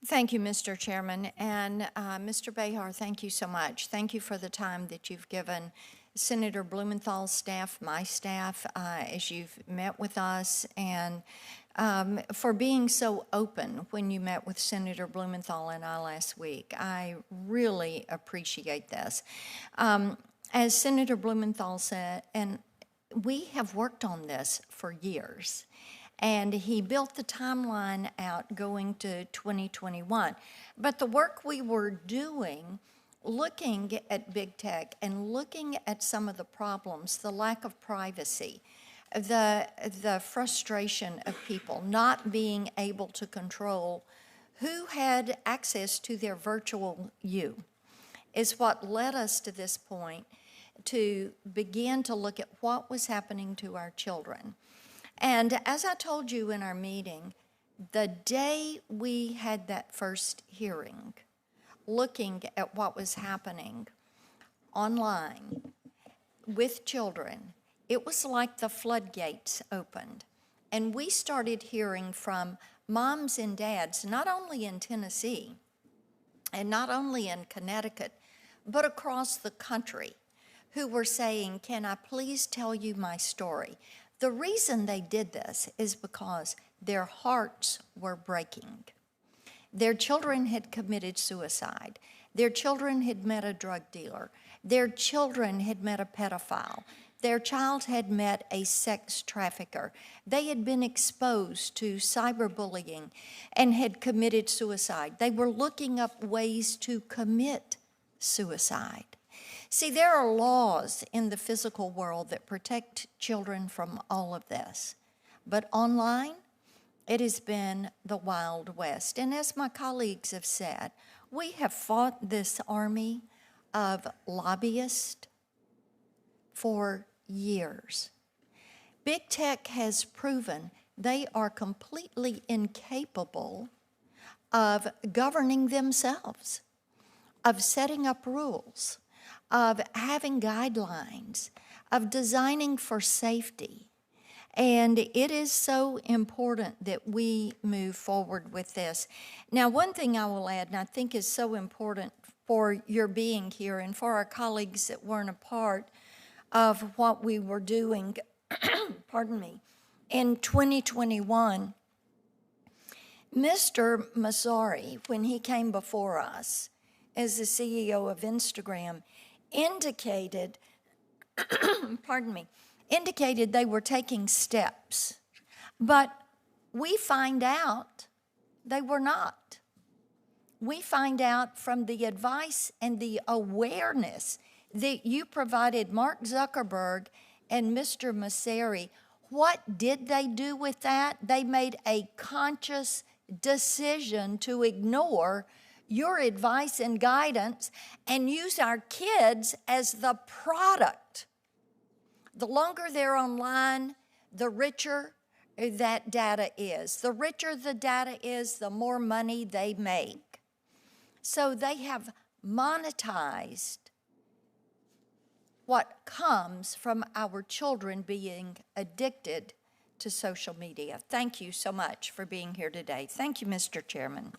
Thank you, Mr. Chairman. And Mr. Behar, thank you so much. Thank you for the time that you've given Senator Blumenthal's staff, my staff, as you've met with us, and for being so open when you met with Senator Blumenthal and I last week. I really appreciate this. As Senator Blumenthal said, and we have worked on this for years, and he built the timeline out going to 2021. But the work we were doing, looking at big tech and looking at some of the problems, the lack of privacy, the frustration of people not being able to control who had access to their virtual you, is what led us to this point to begin to look at what was happening to our children. And as I told you in our meeting, the day we had that first hearing, looking at what was happening online with children, it was like the floodgates opened. And we started hearing from moms and dads, not only in Tennessee and not only in Connecticut, but across the country, who were saying, "Can I please tell you my story?" The reason they did this is because their hearts were breaking. Their children had committed suicide. Their children had met a drug dealer. Their children had met a pedophile. Their child had met a sex trafficker. They had been exposed to cyberbullying and had committed suicide. They were looking up ways to commit suicide. See, there are laws in the physical world that protect children from all of this. But online, it has been the Wild West. And as my colleagues have said, we have fought this army of lobbyists for years. Big tech has proven they are completely incapable of governing themselves, of setting up rules, of having guidelines, of designing for safety. And it is so important that we move forward with this. Now, one thing I will add, and I think is so important for your being here and for our colleagues that weren't a part of what we were doing, pardon me, in 2021, Mr. Massari, when he came before us as the CEO of Instagram, indicated, indicated they were taking steps. But we find out they were not. We find out from the advice and the awareness that you provided Mark Zuckerberg and Mr. Massari. What did they do with that? They made a conscious decision to ignore your advice and guidance and use our kids as the product. The longer they're online, the richer that data is. The richer the data is, the more money they make. So they have monetized what comes from our children being addicted to social media. Thank you so much for being here today. Thank you, Mr. Chairman.